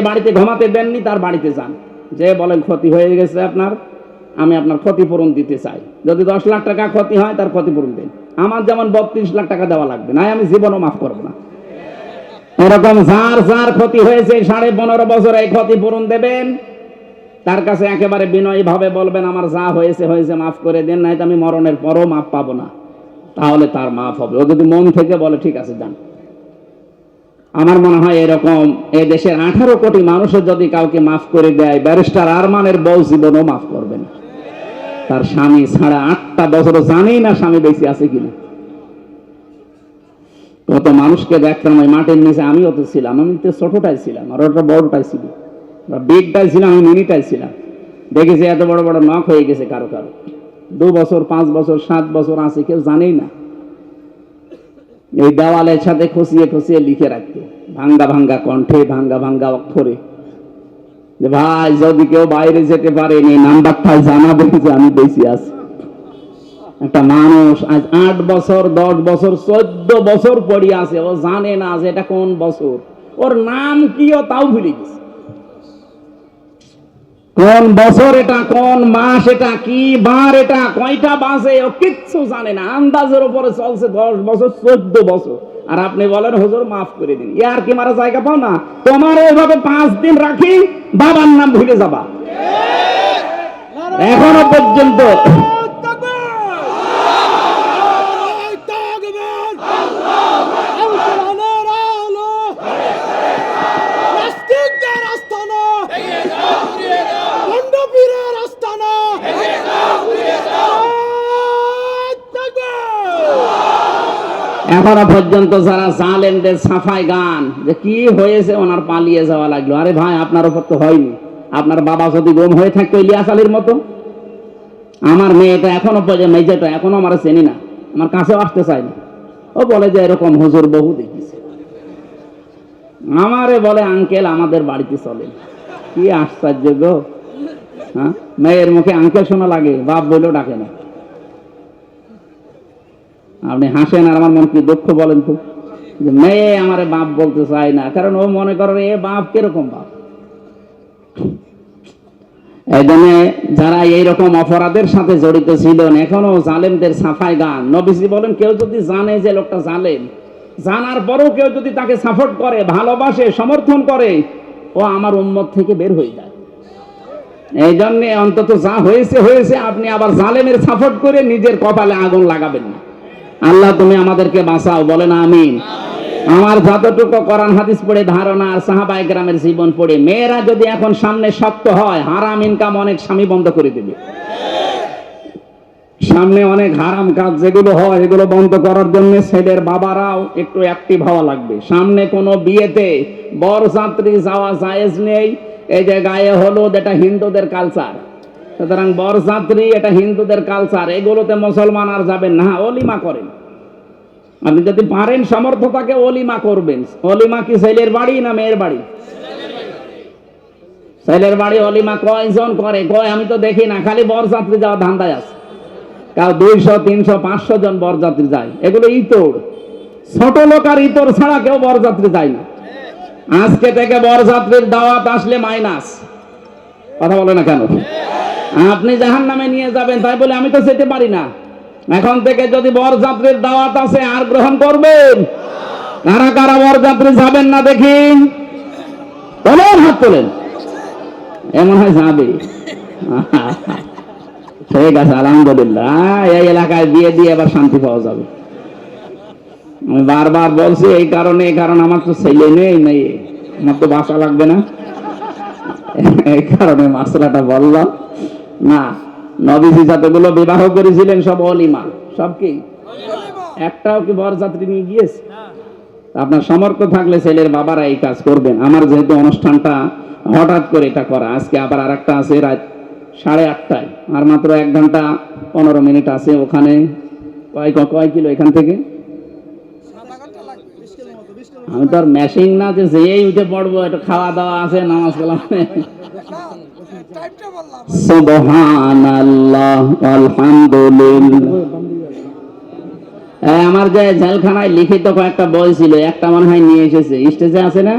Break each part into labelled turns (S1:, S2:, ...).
S1: বাড়িতে ঘুমাতে দেননি, তার বাড়িতে যান, যে বলেন ক্ষতি হয়ে গেছে আপনার, আমি আপনার ক্ষতিপূরণ দিতে চাই। যদি 10 লাখ টাকা ক্ষতি হয় তার ক্ষতিপূরণ দেন। আমার যেমন 32 লাখ টাকা দেওয়া লাগবে না, আমি জীবনও মাফ করবো না। এরকম যার যার ক্ষতি হয়েছে 15.5 বছর এই ক্ষতিপূরণ দেবেন, তার কাছে একেবারে বিনয়ী ভাবে বলবেন আমার যা হয়েছে হয়েছে মাফ করে দেন, নাই তো আমি মরণের পরও মাফ পাবো না। তাহলে তার মাফ হবে। ও যদি মন থেকে বলে ঠিক আছে যান। আমার মনে হয় এরকম এই দেশের 18 কোটি মানুষের যদি কাউকে মাফ করে দেয়, ব্যারিস্টার আরমানের বউ জীবনও মাফ করবে না। তার স্বামী ছাড়া 8টা বছর জানেই না স্বামী বেঁচে আছে কিনা। কত মানুষকে দেখতাম ওই মাটির নিচে, আমিও তো ছিলাম, আমি তো ছোটটাই ছিলাম, আর ওটা বড়টাই ছিল, বিগটাই ছিলাম, আমি মিনিটাই ছিলাম। দেখেছি এত বড় বড় নখ হয়ে গেছে কারো কারো, 2 বছর 5 বছর 7 বছর আছে, কেউ জানেই না। এই দেওয়ালের সাথে খসিয়ে খসিয়ে লিখে রাখতো ভাঙ্গা ভাঙ্গা কণ্ঠে, ভাঙ্গা ভাঙ্গা অক্ষরে, যে ভাই যদি কেউ বাইরে যেতে পারে এই নাম্বারটা জানাবে যে আমি বেশি আছি। একটা মানুষ আজ 8 বছর 10 বছর 14 বছর পড়ে আছে, ও জানে না যে এটা কোন বছর, ওর নাম কি ও তাও ভুলে গেছে। কোন বছর এটা, কোন মাস এটা, কি বার এটা, কয়টা বাজে, ও কিচ্ছু জানে না। আন্দাজের উপরে চলছে 10 বছর 14 বছর, আর আপনি বলেন হুজুর মাফ করে দিন। ইয়ার কি মারা জায়গা পাও না? তোমার এইভাবে 5 দিন রাখি, বাবার নাম ভুলে যাবা। এখনো পর্যন্ত এখনো পর্যন্ত যারা জালেমদের সাফাই গান, যে কি হয়েছে ওনার পালিয়ে যাওয়া লাগলো। আরে ভাই আপনার উপর তো হয়নি, আপনার বাবা যদি গম হয়ে থাকতো ইলিয়াস আলীর মতো। আমার মেয়েটা এখনো পর্যন্ত, মেয়েটা এখনো আমার চেনি না, আমার কাছেও আসতে চায় না। ও বলে যে এরকম হুজুর বহু দেখিছে। আমারে বলে আঙ্কেল আমাদের বাড়িতে চলে। কি আশ্চর্য গো, হ্যাঁ, মেয়ের মুখে আঙ্কেল শোনা লাগে, বাপ বলেও ডাকে না। আপনি হাসেন আর আমার মন কি দুঃখ বলেন তো, যে মেয়ে আমারে বাপ বলতে চায় না, কারণ ও মনে করে এ বাপ কিরকম বাপ। এই জন্য যারা এইরকম অপরাধের সাথে জড়িত ছিলেন, এখনো জালেমদের সাফাই গান। নবীজি বলেন কেউ যদি জানে যে লোকটা জালেম, জানার পরেও কেউ যদি তাকে সাপোর্ট করে, ভালোবাসে, সমর্থন করে, ও আমার উম্মত থেকে বের হয়ে যায়। এই জন্য অন্তত যা হয়েছে হয়েছে, আপনি আবার জালেমের সাপোর্ট করে নিজের কপালে আগুন লাগাবেন না। আল্লাহ তুমি আমাদেরকে বাঁচাও, বলেন আমিন। আমার যতটুকু কোরআন হাদিস পড়ে ধারণা আর সাহাবায়ে কেরামের জীবন পড়ে, মেয়েরা যদি এখন সামনে শক্ত হয়, হারাম ইনকাম অনেক স্বামী বন্ধ করে দেবে। সামনে অনেক হারাম কাজ যেগুলো হয় এগুলো বন্ধ করার জন্য ছেলের বাবারাও একটু অ্যাক্টিভ হওয়া লাগবে। সামনে কোনো বিয়েতে বরযাত্রী যাওয়া জায়েজ নেই। এই যে গায়ে হলুদ, এটা হিন্দুদের কালচার, সুতরাং বরযাত্রী এটা হিন্দুদের কালচার, এগুলোতে মুসলমান আর যাবেন না। অলিমা করেন, আপনি যদি পারেন সমর্থতাকে অলিমা করবেন। অলিমা কি ছেলের বাড়ি না মেয়ের বাড়ি? ছেলের বাড়ি অলিমা কয়জন করে? কয় আমি তো দেখি না, খালি বরযাত্রী যাওয়া ধান্দায় আছে। কাউ 200 300 500 জন বরযাত্রী যায়, এগুলো ইতর। ছোট লোক আর ইতর ছাড়া কেউ বরযাত্রী যায় না। আজকে থেকে বরযাত্রীর দাওয়াত আসলে মাইনাস। কথা বলে না কেন? আপনি জাহান্নামে নিয়ে যাবেন, তাই বলে আমি তো যেতে পারি না। এখন থেকে যদি বরযাত্রীর দাওয়াত আছে আর গ্রহণ করবেন। কারা কারা বরযাত্রী যাবেন না দেখি, তোলেন হাত তোলেন। এমন হয় যাবে। ঠিক আছে, আলহামদুলিল্লাহ। এই এলাকায় বিয়ে দিয়ে এবার শান্তি পাওয়া যাবে। আমি বারবার বলছি এই কারণে, কারণ আমার তো ছেলে নেই, মেয়ে, আমার তো বাসা লাগবে না, এই কারণে মাসলাটা বললাম না। নবীজি যতগুলো বিবাহ করেছিলেন সব অলিমা, সব কি একটাও কি বরযাত্রী নিয়ে গিয়েছে? আপনার সামর্থ্য থাকলে ছেলের বাবারা এই কাজ করবেন। আমার যেহেতু অনুষ্ঠানটা হঠাৎ করে এটা করা, আজকে আবার আর একটা আছে রাত 8:30টায়, আর মাত্র 1 ঘন্টা 15 মিনিট আছে। ওখানে কয় কিলো এখান থেকে? আমি তো আর মেশিন না যে যেই উঠে পড়বো, একটু খাওয়া দাওয়া আছে, নামাজ কালাম। সুবহানাল্লাহ আলহামদুলিল্লাহ। আমার যে জেলখানায় লিখিত কয়েকটা বই ছিল, একটা মনে হয় নিয়ে এসেছে, স্টেজে আছে না?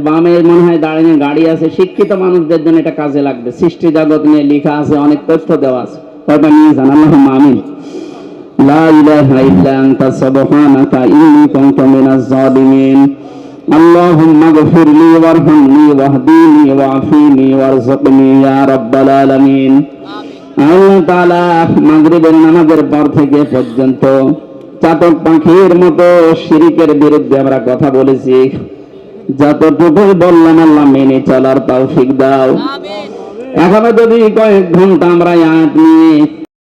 S1: বামে মনে হয় দাঁড়িয়ে গাড়ি আছে, শিক্ষিত মানুষদের জন্য এটা কাজে লাগবে। সৃষ্টি জগৎ নিয়ে লেখা আছে, অনেক তথ্য দেওয়া আছে, ওটা নিয়ে যান। আল্লাহুম্মা আমিন। লা ইলাহা ইল্লা আনতা সুবহানাকা ইন্নী কুনতু মিনাজ জালিমিন। আল্লাহুম্মা গফিরলি ওয়ারহামনি ওয়াহদিনি ওয়াআফিনি ওয়ারযুকনি ইয়া রাব্বাল আলামিন। আল্লাহ তাআলা মাগরিবের নামাজের পর থেকে পর্যন্ত চাতক পাখির মতো শিরকের বিরুদ্ধে আমরা কথা বলেছি, যতটুকু বললাম আল্লাহ মেনে চলার তৌফিক দাও। এখনো যদি কয়েক ঘন্টা আমরা আয়াত নিয়ে